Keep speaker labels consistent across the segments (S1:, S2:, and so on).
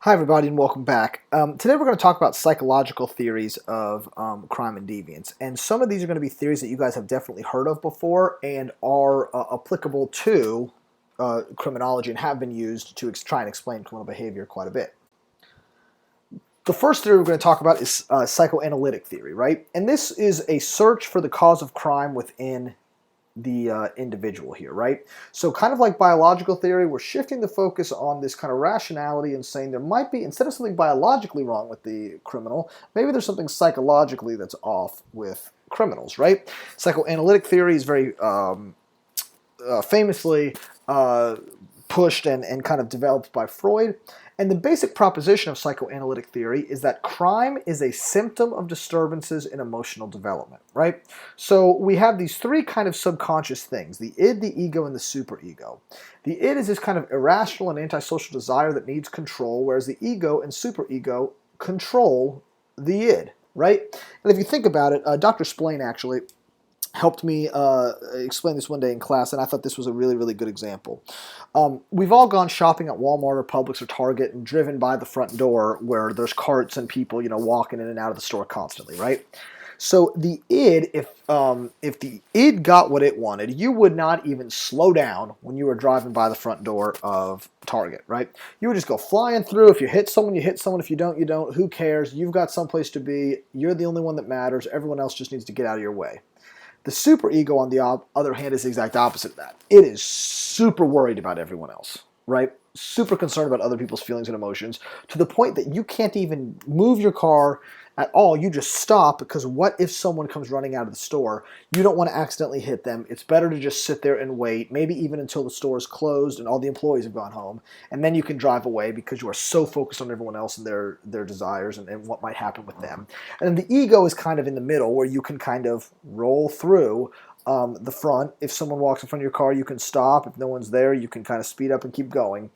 S1: Hi everybody and welcome back. Today we're going to talk about psychological theories of crime and deviance, and some of these are going to be theories that you guys have definitely heard of before and are applicable to criminology and have been used to try and explain criminal behavior quite a bit. The first theory we're going to talk about is psychoanalytic theory, right? And this is a search for the cause of crime within the individual here, right? So kind of like biological theory, we're shifting the focus on this kind of rationality and saying there might be, instead of something biologically wrong with the criminal, maybe there's something psychologically that's off with criminals, right? Psychoanalytic theory is very famously pushed and kind of developed by Freud. And the basic proposition of psychoanalytic theory is that crime is a symptom of disturbances in emotional development, right? So we have these three kind of subconscious things, the id, the ego, and the superego. The id is this kind of irrational and antisocial desire that needs control, whereas the ego and superego control the id, right? And if you think about it, Dr. Splain actually helped me explain this one day in class, and I thought this was a really, really good example. We've all gone shopping at Walmart or Publix or Target and driven by the front door where there's carts and people, walking in and out of the store constantly, right? So the id, if the id got what it wanted, you would not even slow down when you were driving by the front door of Target, right? You would just go flying through. If you hit someone, you hit someone. If you don't, you don't. Who cares? You've got someplace to be. You're the only one that matters. Everyone else just needs to get out of your way. The superego, on the other hand, is the exact opposite of that. It is super worried about everyone else, right? Super concerned about other people's feelings and emotions to the point that you can't even move your car at all. You just stop because what if someone comes running out of the store? You don't want to accidentally hit them. It's better to just sit there and wait, maybe even until the store is closed and all the employees have gone home, and then you can drive away because you are so focused on everyone else and their desires and what might happen with them. And then the ego is kind of in the middle where you can kind of roll through the front. If someone walks in front of your car, you can stop. If no one's there, you can kind of speed up and keep going.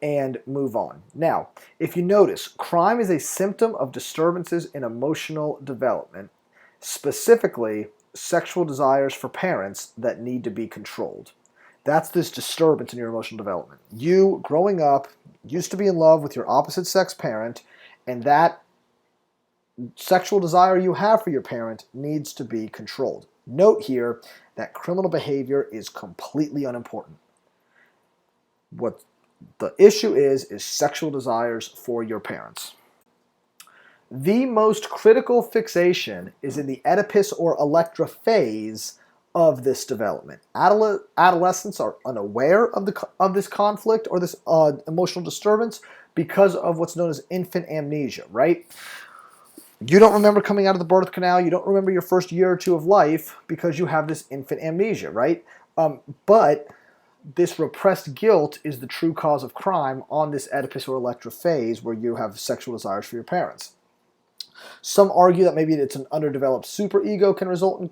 S1: And move on. Now, if you notice, crime is a symptom of disturbances in emotional development, specifically sexual desires for parents that need to be controlled. That's this disturbance in your emotional development. You, growing up, used to be in love with your opposite sex parent, and that sexual desire you have for your parent needs to be controlled. Note here that criminal behavior is completely unimportant. What the issue is sexual desires for your parents. The most critical fixation is in the Oedipus or Electra phase of this development. Adolescents are unaware of this conflict or this emotional disturbance because of what's known as infant amnesia, right? You don't remember coming out of the birth canal. You don't remember your first year or two of life because you have this infant amnesia, right? But this repressed guilt is the true cause of crime on this Oedipus or Electra phase where you have sexual desires for your parents. Some argue that maybe it's an underdeveloped superego can result in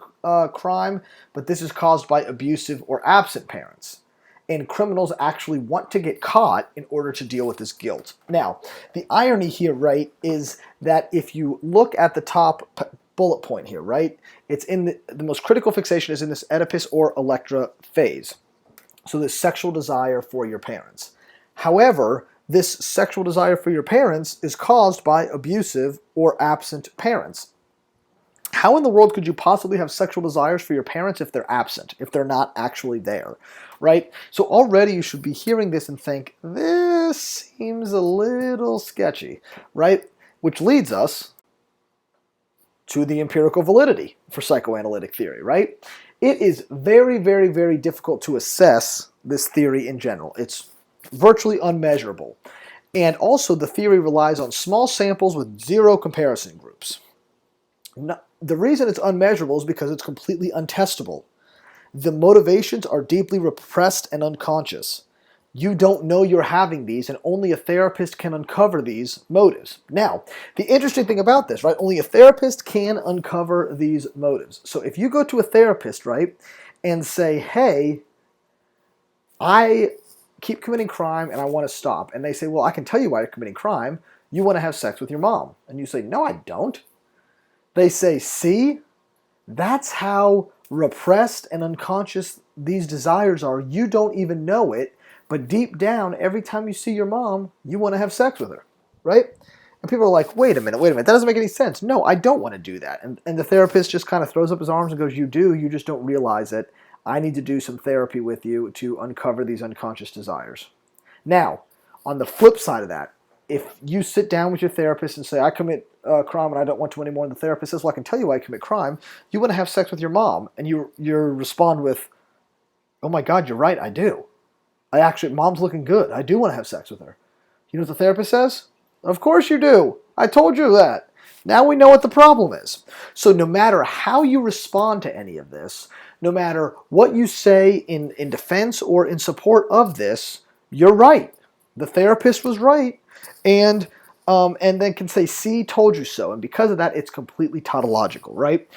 S1: crime, but this is caused by abusive or absent parents. And criminals actually want to get caught in order to deal with this guilt. Now, the irony here, right, is that if you look at the top bullet point here, right, it's in the most critical fixation is in this Oedipus or Electra phase. So this sexual desire for your parents. However, this sexual desire for your parents is caused by abusive or absent parents. How in the world could you possibly have sexual desires for your parents if they're absent, if they're not actually there, right? So already you should be hearing this and think, this seems a little sketchy, right? Which leads us to the empirical validity for psychoanalytic theory, right? It is very, very, very difficult to assess this theory in general. It's virtually unmeasurable. And also the theory relies on small samples with zero comparison groups. The reason it's unmeasurable is because it's completely untestable. The motivations are deeply repressed and unconscious. You don't know you're having these, and only a therapist can uncover these motives. Now, the interesting thing about this, right, only a therapist can uncover these motives. So if you go to a therapist, right, and say, hey, I keep committing crime and I want to stop. And they say, well, I can tell you why you're committing crime. You want to have sex with your mom. And you say, no, I don't. They say, see, that's how repressed and unconscious these desires are. You don't even know it, But deep down, every time you see your mom, you want to have sex with her, right? And people are like, wait a minute, that doesn't make any sense. No, I don't want to do that. And the therapist just kind of throws up his arms and goes, you do, you just don't realize it. I need to do some therapy with you to uncover these unconscious desires. Now, on the flip side of that, if you sit down with your therapist and say, I commit crime and I don't want to anymore, and the therapist says, well, I can tell you why I commit crime. You want to have sex with your mom. And you respond with, oh my God, you're right, I do. Mom's looking good. I do want to have sex with her. You know what the therapist says? Of course you do. I told you that. Now we know what the problem is. So no matter how you respond to any of this, no matter what you say in defense or in support of this, you're right. The therapist was right. And then can say, see, told you so. And because of that, it's completely tautological, right?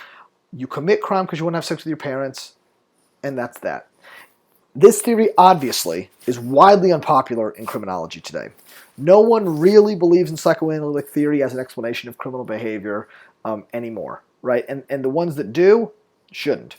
S1: You commit crime because you want to have sex with your parents, and that's that. This theory, obviously, is widely unpopular in criminology today. No one really believes in psychoanalytic theory as an explanation of criminal behavior anymore, right? And the ones that do shouldn't.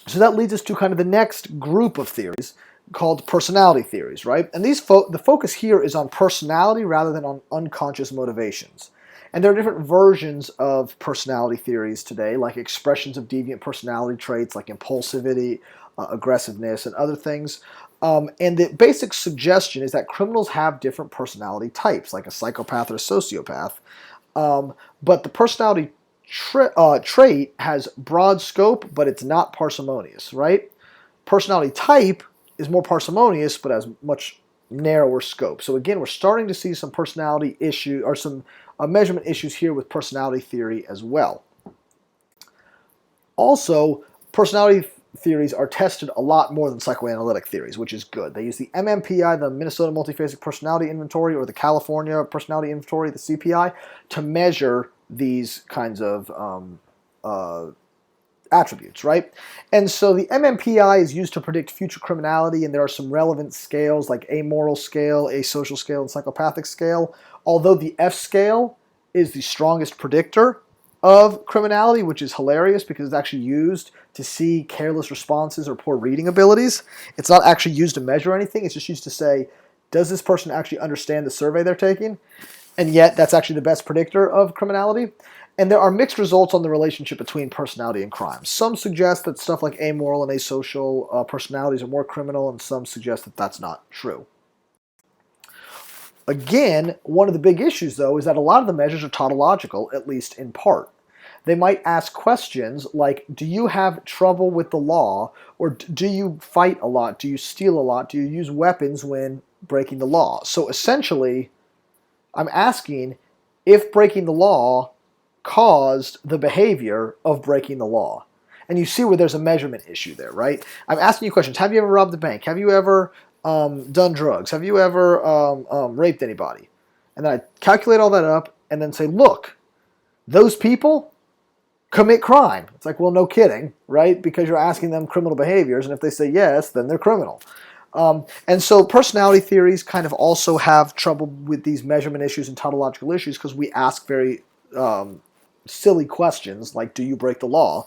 S1: So that leads us to kind of the next group of theories called personality theories, right? And the focus here is on personality rather than on unconscious motivations. And there are different versions of personality theories today, like expressions of deviant personality traits like impulsivity, aggressiveness, and other things. And the basic suggestion is that criminals have different personality types, like a psychopath or a sociopath. But the personality trait has broad scope, but it's not parsimonious, right? Personality type is more parsimonious, but has much narrower scope. So again, we're starting to see some personality issue or some measurement issues here with personality theory as well. Also, personality theories are tested a lot more than psychoanalytic theories, which is good. They use the MMPI, the Minnesota Multiphasic Personality Inventory, or the California Personality Inventory, the CPI, to measure these kinds of attributes, right? And so the MMPI is used to predict future criminality, and there are some relevant scales like amoral scale, asocial scale, and psychopathic scale. Although the F scale is the strongest predictor of criminality, which is hilarious because it's actually used to see careless responses or poor reading abilities. It's not actually used to measure anything. It's just used to say, does this person actually understand the survey they're taking? And yet, that's actually the best predictor of criminality. And there are mixed results on the relationship between personality and crime. Some suggest that stuff like amoral and asocial personalities are more criminal, and some suggest that that's not true. Again, one of the big issues, though, is that a lot of the measures are tautological, at least in part. They might ask questions like, do you have trouble with the law? Or do you fight a lot? Do you steal a lot? Do you use weapons when breaking the law? So essentially, I'm asking if breaking the law caused the behavior of breaking the law. And you see where there's a measurement issue there, right? I'm asking you questions. Have you ever robbed a bank? Have you ever done drugs? Have you ever raped anybody? And then I calculate all that up and then say, look, those people commit crime. It's like, well, no kidding, right? Because you're asking them criminal behaviors, and if they say yes, then they're criminal. And so personality theories kind of also have trouble with these measurement issues and tautological issues because we ask very silly questions like, do you break the law,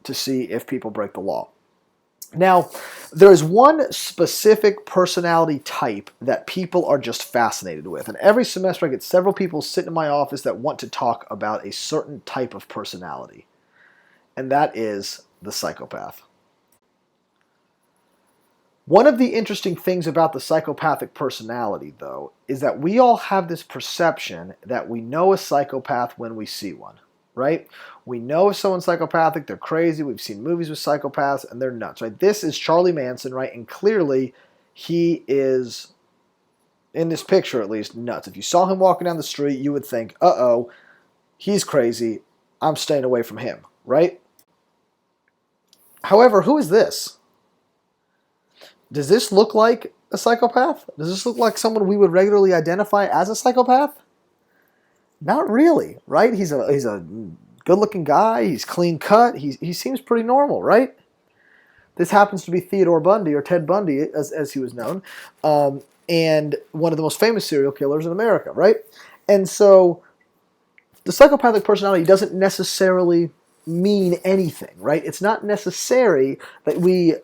S1: to see if people break the law. Now, there is one specific personality type that people are just fascinated with. And every semester I get several people sitting in my office that want to talk about a certain type of personality. And that is the psychopath. One of the interesting things about the psychopathic personality, though, is that we all have this perception that we know a psychopath when we see one, right? We know if someone's psychopathic, they're crazy. We've seen movies with psychopaths, and they're nuts, right? This is Charlie Manson, right? And clearly, he is, in this picture at least, nuts. If you saw him walking down the street, you would think, uh-oh, he's crazy. I'm staying away from him, right? However, who is this? Does this look like a psychopath? Does this look like someone we would regularly identify as a psychopath? Not really, right? He's a good-looking guy. He's clean cut. He seems pretty normal, right? This happens to be Theodore Bundy, or Ted Bundy, as he was known, and one of the most famous serial killers in America, right? And so the psychopathic personality doesn't necessarily mean anything, right? It's not necessary that we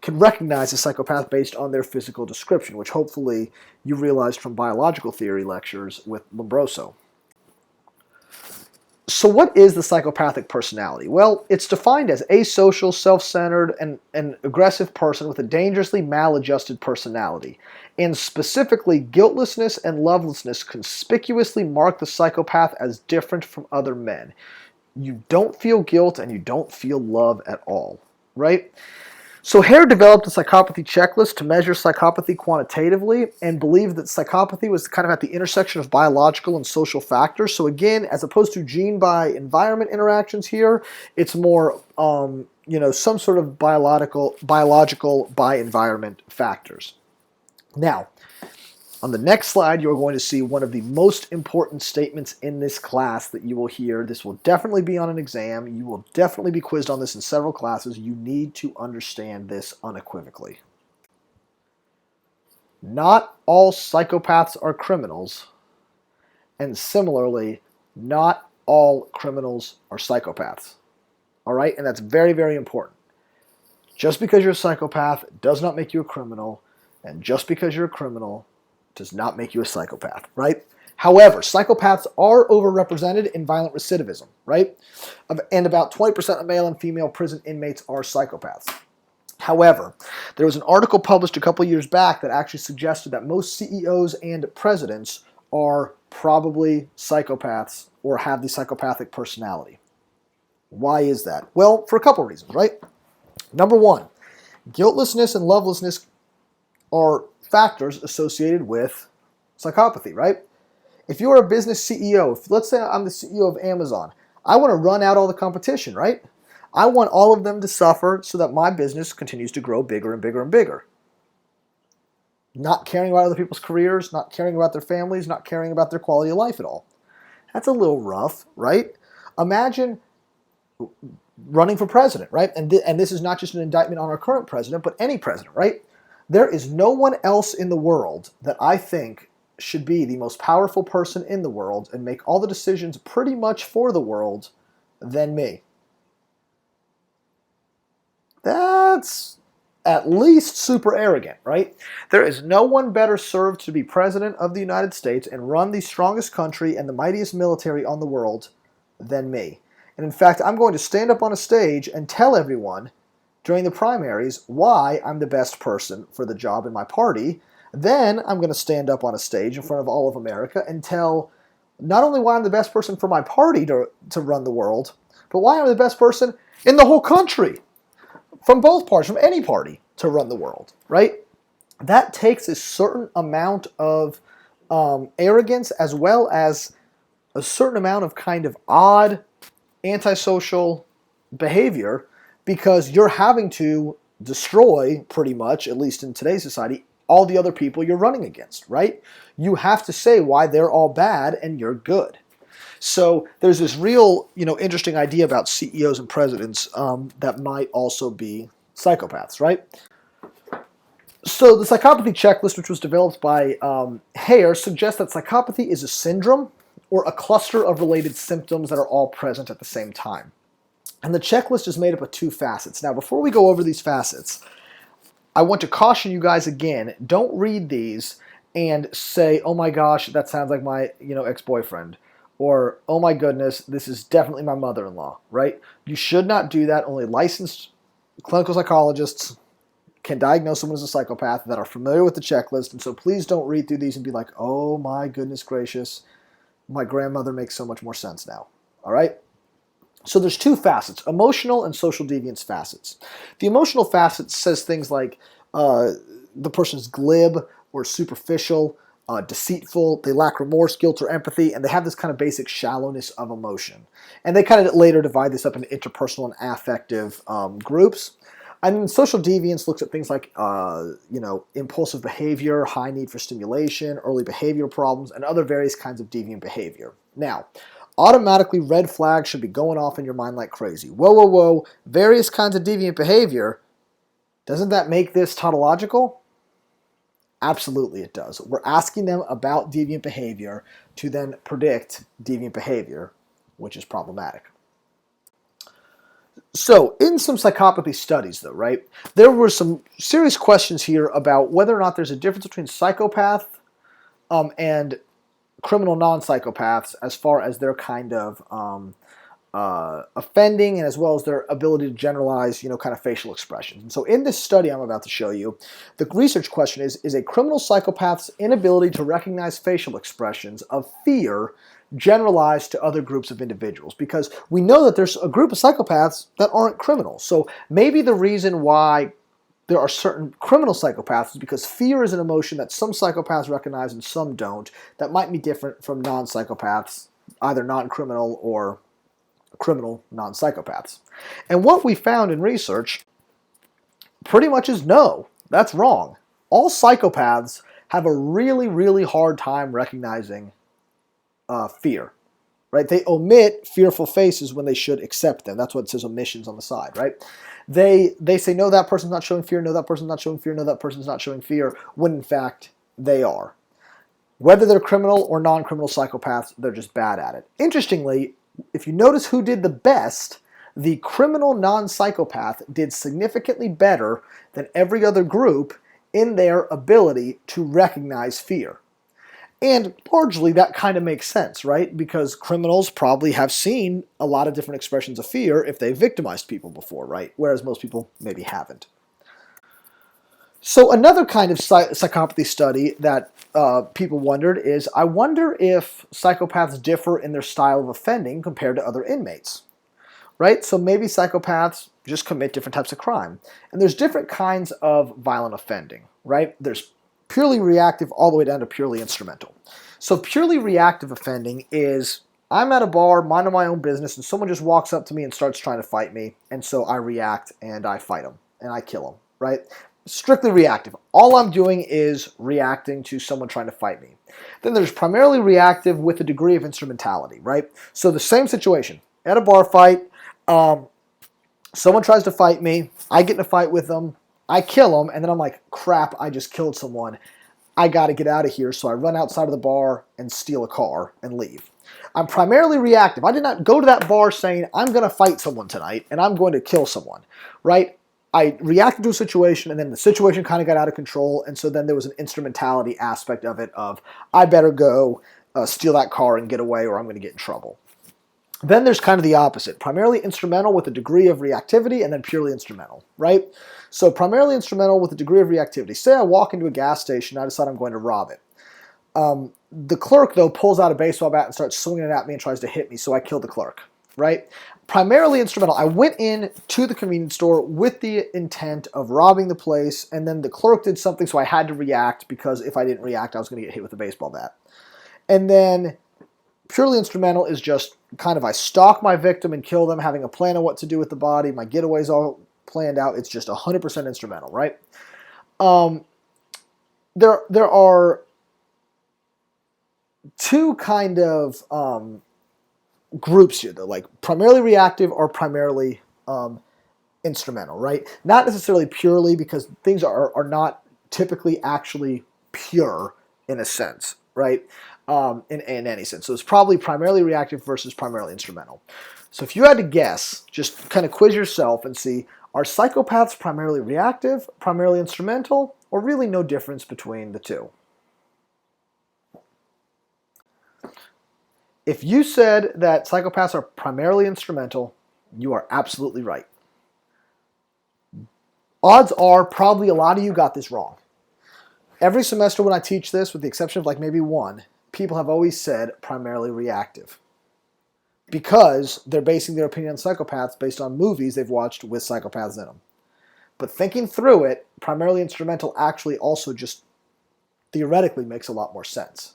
S1: can recognize a psychopath based on their physical description, which hopefully you realized from biological theory lectures with Lombroso. So what is the psychopathic personality? Well, it's defined as asocial, self-centered, and aggressive person with a dangerously maladjusted personality. And specifically, guiltlessness and lovelessness conspicuously mark the psychopath as different from other men. You don't feel guilt and you don't feel love at all, right? So Hare developed the Psychopathy Checklist to measure psychopathy quantitatively and believed that psychopathy was kind of at the intersection of biological and social factors. So again, as opposed to gene by environment interactions here, it's more, some sort of biological by environment factors. Now, on the next slide, you're going to see one of the most important statements in this class that you will hear. This will definitely be on an exam. You will definitely be quizzed on this in several classes. You need to understand this unequivocally. Not all psychopaths are criminals, and similarly, not all criminals are psychopaths. All right? And that's very, very important. Just because you're a psychopath does not make you a criminal, and just because you're a criminal does not make you a psychopath, right? However, psychopaths are overrepresented in violent recidivism, right? And about 20% of male and female prison inmates are psychopaths. However, there was an article published a couple years back that actually suggested that most CEOs and presidents are probably psychopaths or have the psychopathic personality. Why is that? Well, for a couple reasons, right? Number one, guiltlessness and lovelessness are factors associated with psychopathy, right? If you're a business CEO, let's say I'm the CEO of Amazon, I want to run out all the competition, right? I want all of them to suffer so that my business continues to grow bigger and bigger and bigger. Not caring about other people's careers, not caring about their families, not caring about their quality of life at all. That's a little rough, right? Imagine running for president, right? And this is not just an indictment on our current president, but any president, right? There is no one else in the world that I think should be the most powerful person in the world and make all the decisions pretty much for the world than me. That's at least super arrogant, right? There is no one better served to be president of the United States and run the strongest country and the mightiest military on the world than me. And in fact, I'm going to stand up on a stage and tell everyone during the primaries why I'm the best person for the job in my party. Then I'm going to stand up on a stage in front of all of America and tell not only why I'm the best person for my party to run the world, but why I'm the best person in the whole country, from both parties, from any party, to run the world, right? That takes a certain amount of arrogance as well as a certain amount of kind of odd antisocial behavior, because you're having to destroy, pretty much, at least in today's society, all the other people you're running against, right? You have to say why they're all bad and you're good. So there's this real, interesting idea about CEOs and presidents that might also be psychopaths, right? So the Psychopathy Checklist, which was developed by Hare, suggests that psychopathy is a syndrome or a cluster of related symptoms that are all present at the same time. And the checklist is made up of two facets. Now, before we go over these facets, I want to caution you guys again, don't read these and say, oh my gosh, that sounds like my ex-boyfriend. Or, oh my goodness, this is definitely my mother-in-law, right? You should not do that. Only licensed clinical psychologists can diagnose someone as a psychopath that are familiar with the checklist. And so please don't read through these and be like, oh my goodness gracious, my grandmother makes so much more sense now, all right? So there's two facets, emotional and social deviance facets. The emotional facet says things like the person's glib or superficial, deceitful, they lack remorse, guilt, or empathy, and they have this kind of basic shallowness of emotion. And they kind of later divide this up into interpersonal and affective groups. And social deviance looks at things like, impulsive behavior, high need for stimulation, early behavior problems, and other various kinds of deviant behavior. Now, automatically red flags should be going off in your mind like crazy. Whoa, whoa, whoa, various kinds of deviant behavior. Doesn't that make this tautological? Absolutely it does. We're asking them about deviant behavior to then predict deviant behavior, which is problematic. So, in some psychopathy studies, though, right, there were some serious questions here about whether or not there's a difference between psychopath and criminal non-psychopaths as far as their kind of offending and as well as their ability to generalize, kind of facial expressions. And so in this study I'm about to show you, the research question is a criminal psychopath's inability to recognize facial expressions of fear generalized to other groups of individuals? Because we know that there's a group of psychopaths that aren't criminals. So maybe the reason why there are certain criminal psychopaths is because fear is an emotion that some psychopaths recognize and some don't, that might be different from non-psychopaths, either non-criminal or criminal non-psychopaths. And what we found in research pretty much is no, that's wrong. All psychopaths have a really, really hard time recognizing fear, right? They omit fearful faces when they should accept them. That's what it says, omissions on the side, right? They say, no, that person's not showing fear, no, that person's not showing fear, no, that person's not showing fear, when in fact they are. Whether they're criminal or non-criminal psychopaths, they're just bad at it. Interestingly, if you notice who did the best, the criminal non-psychopath did significantly better than every other group in their ability to recognize fear. And largely that kind of makes sense, right? Because criminals probably have seen a lot of different expressions of fear if they've victimized people before, right? Whereas most people maybe haven't. So another kind of psychopathy study that people wondered is, I wonder if psychopaths differ in their style of offending compared to other inmates, right? So maybe psychopaths just commit different types of crime. And there's different kinds of violent offending, right? There's purely reactive all the way down to purely instrumental. So purely reactive offending is, I'm at a bar, minding my own business, and someone just walks up to me and starts trying to fight me, and so I react and I fight them and I kill them, right? Strictly reactive. All I'm doing is reacting to someone trying to fight me. Then there's primarily reactive with a degree of instrumentality, right? So the same situation, at a bar fight, someone tries to fight me, I get in a fight with them, I kill them, and then I'm like, crap, I just killed someone. I got to get out of here, so I run outside of the bar and steal a car and leave. I'm primarily reactive. I did not go to that bar saying, I'm going to fight someone tonight, and I'm going to kill someone, right? I reacted to a situation, and then the situation kind of got out of control, and so then there was an instrumentality aspect of it of, I better go steal that car and get away, or I'm going to get in trouble. Then there's kind of the opposite, primarily instrumental with a degree of reactivity, and then purely instrumental, right? So primarily instrumental with a degree of reactivity. Say I walk into a gas station, I decide I'm going to rob it. The clerk, though, pulls out a baseball bat and starts swinging it at me and tries to hit me, so I kill the clerk, right? Primarily instrumental. I went in to the convenience store with the intent of robbing the place, and then the clerk did something, so I had to react, because if I didn't react, I was going to get hit with a baseball bat. And then purely instrumental is just kind of, I stalk my victim and kill them, having a plan of what to do with the body. My getaway's all planned out. It's just 100% instrumental, right? There are two kind of groups here, though, like primarily reactive or primarily instrumental, right? Not necessarily purely, because things are not typically actually pure in a sense, right? In any sense. So it's probably primarily reactive versus primarily instrumental. So if you had to guess, just kind of quiz yourself and see, are psychopaths primarily reactive, primarily instrumental, or really no difference between the two? If you said that psychopaths are primarily instrumental, you are absolutely right. Odds are probably a lot of you got this wrong. Every semester when I teach this, with the exception of like maybe one, people have always said primarily reactive, because they're basing their opinion on psychopaths based on movies they've watched with psychopaths in them. But thinking through it, primarily instrumental actually also just theoretically makes a lot more sense.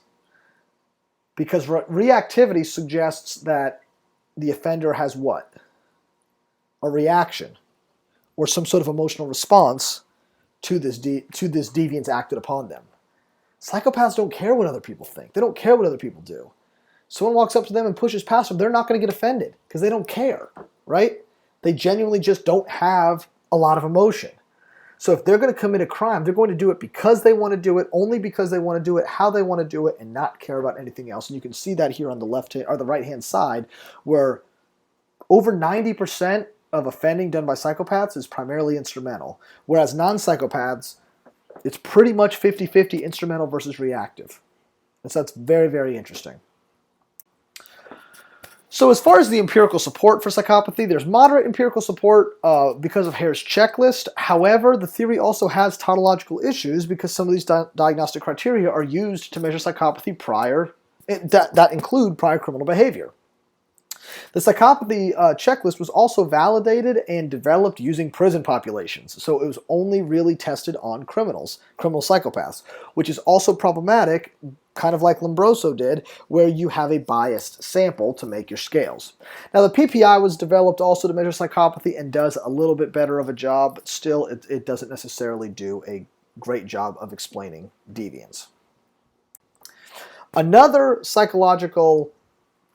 S1: Because reactivity suggests that the offender has what? A reaction, or some sort of emotional response to this deviance acted upon them. Psychopaths don't care what other people think. They don't care what other people do. Someone walks up to them and pushes past them, they're not going to get offended because they don't care, right? They genuinely just don't have a lot of emotion. So if they're going to commit a crime, they're going to do it because they want to do it, only because they want to do it, how they want to do it, and not care about anything else. And you can see that here on the left hand or the right hand side, where over 90% of offending done by psychopaths is primarily instrumental, whereas non-psychopaths, it's pretty much 50-50 instrumental versus reactive. And so that's very, very interesting. So as far as the empirical support for psychopathy, there's moderate empirical support because of Hare's checklist. However, the theory also has tautological issues because some of these diagnostic criteria are used to measure psychopathy that include prior criminal behavior. The Psychopathy Checklist was also validated and developed using prison populations, so it was only really tested on criminal psychopaths, which is also problematic, kind of like Lombroso did, where you have a biased sample to make your scales. Now, the PPI was developed also to measure psychopathy and does a little bit better of a job, but still it doesn't necessarily do a great job of explaining deviance. Another psychological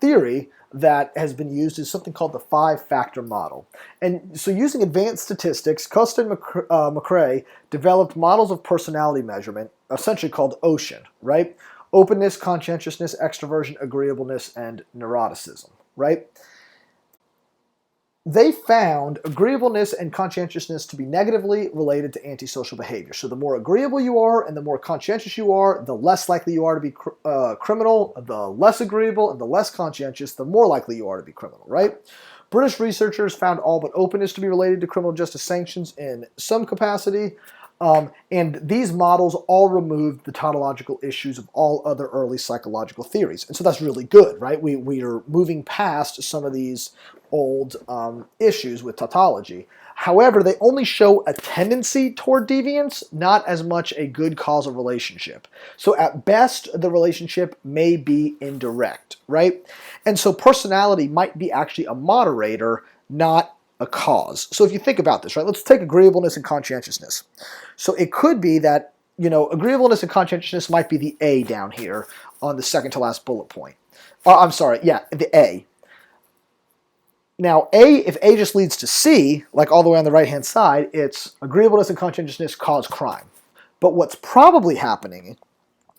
S1: theory that has been used is something called the 5-factor model. And so using advanced statistics, Costa and McCrae developed models of personality measurement, essentially called OCEAN, right? Openness, conscientiousness, extroversion, agreeableness, and neuroticism, right? They found agreeableness and conscientiousness to be negatively related to antisocial behavior. So the more agreeable you are and the more conscientious you are, the less likely you are to be criminal. The less agreeable and the less conscientious, the more likely you are to be criminal, right? British researchers found all but openness to be related to criminal justice sanctions in some capacity. And these models all removed the tautological issues of all other early psychological theories. And so that's really good, right? We are moving past some of these old issues with tautology. However, they only show a tendency toward deviance, not as much a good causal relationship. So at best, the relationship may be indirect, right? And so personality might be actually a moderator, not a cause. So if you think about this, right, let's take agreeableness and conscientiousness. So it could be that, agreeableness and conscientiousness might be the A down here on the second to last bullet point. The A. Now, if A just leads to C, like all the way on the right-hand side, it's agreeableness and conscientiousness cause crime. But what's probably happening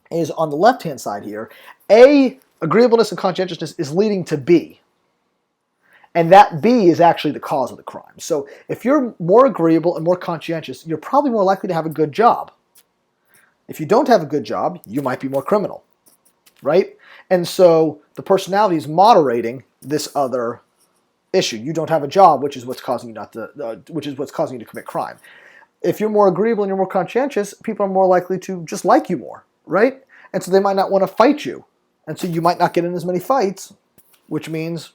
S1: is on the left-hand side here, A, agreeableness and conscientiousness is leading to B. And that B is actually the cause of the crime. So if you're more agreeable and more conscientious, you're probably more likely to have a good job. If you don't have a good job, you might be more criminal, right? And so the personality is moderating this other issue. You don't have a job, which is what's causing you to commit crime. If you're more agreeable and you're more conscientious, people are more likely to just like you more, right? And so they might not want to fight you. And so you might not get in as many fights, which means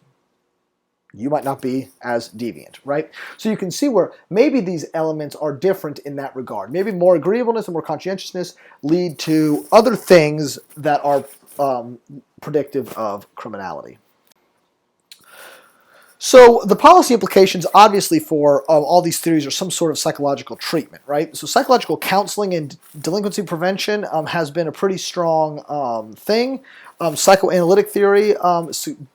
S1: you might not be as deviant, right? So you can see where maybe these elements are different in that regard. Maybe more agreeableness and more conscientiousness lead to other things that are predictive of criminality. So the policy implications, obviously, for all these theories are some sort of psychological treatment, right? So psychological counseling and delinquency prevention has been a pretty strong thing. Psychoanalytic theory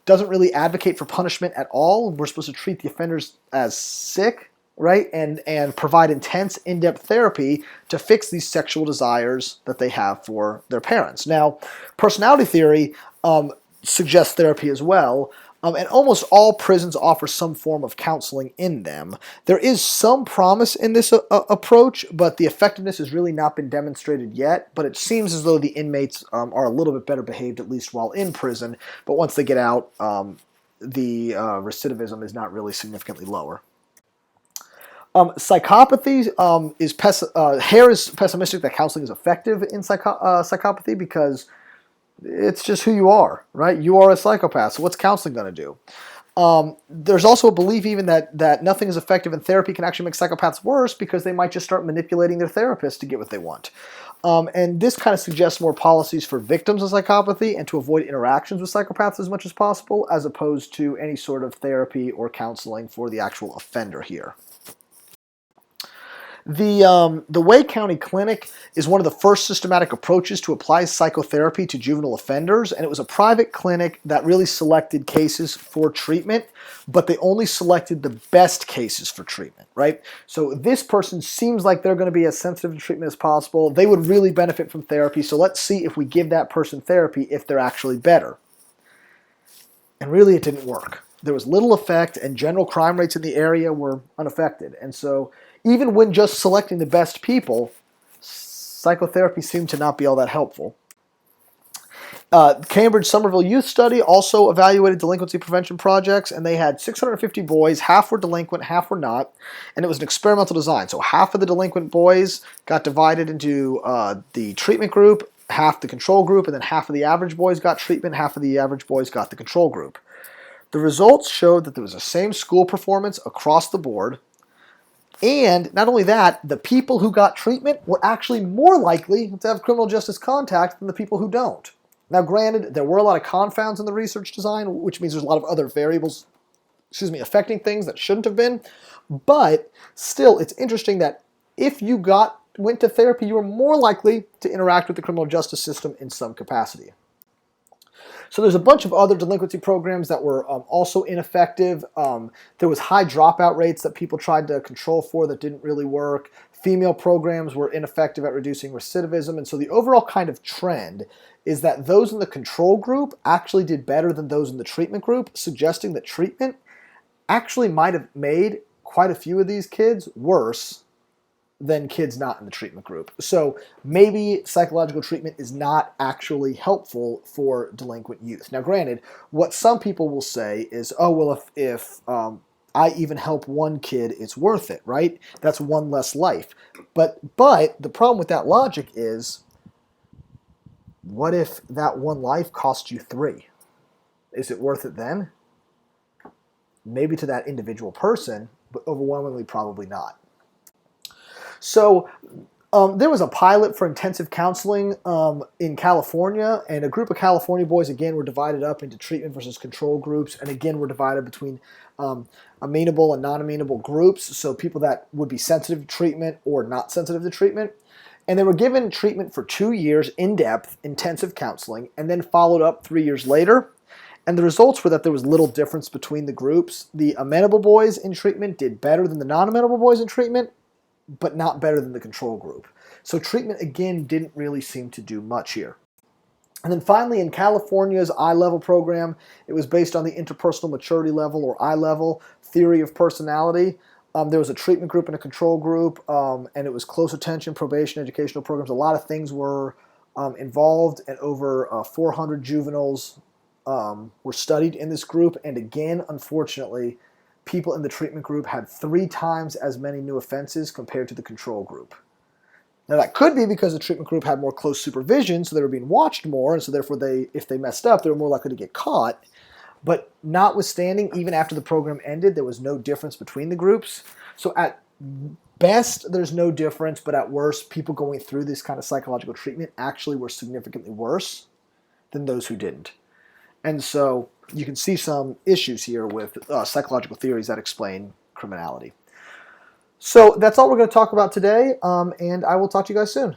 S1: doesn't really advocate for punishment at all. We're supposed to treat the offenders as sick, right? And provide intense, in-depth therapy to fix these sexual desires that they have for their parents. Now, personality theory suggests therapy as well. And almost all prisons offer some form of counseling in them. There is some promise in this approach, but the effectiveness has really not been demonstrated yet. But it seems as though the inmates are a little bit better behaved, at least while in prison. But once they get out, the recidivism is not really significantly lower. Psychopathy Hare is pessimistic that counseling is effective in psychopathy because it's just who you are, right? You are a psychopath, so what's counseling going to do? There's also a belief even that nothing is effective in therapy can actually make psychopaths worse because they might just start manipulating their therapist to get what they want. And this kind of suggests more policies for victims of psychopathy and to avoid interactions with psychopaths as much as possible, as opposed to any sort of therapy or counseling for the actual offender here. The Wake County Clinic is one of the first systematic approaches to apply psychotherapy to juvenile offenders, and it was a private clinic that really selected cases for treatment, but they only selected the best cases for treatment, right? So this person seems like they're going to be as sensitive to treatment as possible. They would really benefit from therapy, so let's see if we give that person therapy if they're actually better. And really it didn't work. there was little effect, and general crime rates in the area were unaffected. And so even when just selecting the best people, psychotherapy seemed to not be all that helpful. Cambridge-Somerville Youth Study also evaluated delinquency prevention projects, and they had 650 boys. Half were delinquent, half were not, and it was an experimental design. So half of the delinquent boys got divided into the treatment group, half the control group, and then half of the average boys got treatment, half of the average boys got the control group. The results showed that there was the same school performance across the board, and not only that, the people who got treatment were actually more likely to have criminal justice contact than the people who don't. Now, granted, there were a lot of confounds in the research design, which means there's a lot of other variables, affecting things that shouldn't have been. But still, it's interesting that if you went to therapy, you were more likely to interact with the criminal justice system in some capacity. So there's a bunch of other delinquency programs that were also ineffective. There was high dropout rates that people tried to control for that didn't really work. Female programs were ineffective at reducing recidivism. And so the overall kind of trend is that those in the control group actually did better than those in the treatment group, suggesting that treatment actually might have made quite a few of these kids worse than kids not in the treatment group. So maybe psychological treatment is not actually helpful for delinquent youth. Now, granted, what some people will say is, oh, well, if I even help one kid, it's worth it, right? That's one less life. But the problem with that logic is, what if that one life cost you 3? Is it worth it then? Maybe to that individual person, but overwhelmingly probably not. So there was a pilot for intensive counseling in California, and a group of California boys, again, were divided up into treatment versus control groups, and again, were divided between amenable and non-amenable groups, so people that would be sensitive to treatment or not sensitive to treatment. And they were given treatment for 2 years, in-depth, intensive counseling, and then followed up 3 years later. And the results were that there was little difference between the groups. The amenable boys in treatment did better than the non-amenable boys in treatment, but not better than the control group. So treatment, again, didn't really seem to do much here. And then finally, in California's I-level program, it was based on the interpersonal maturity level, or I-level, theory of personality. There was a treatment group and a control group, and it was close attention, probation, educational programs. A lot of things were involved, and over 400 juveniles were studied in this group. And again, unfortunately, people in the treatment group had 3 times as many new offenses compared to the control group. Now, that could be because the treatment group had more close supervision, so they were being watched more, and so therefore, if they messed up, they were more likely to get caught. But notwithstanding, even after the program ended, there was no difference between the groups. So at best, there's no difference, but at worst, people going through this kind of psychological treatment actually were significantly worse than those who didn't. And so you can see some issues here with psychological theories that explain criminality. So that's all we're going to talk about today, and I will talk to you guys soon.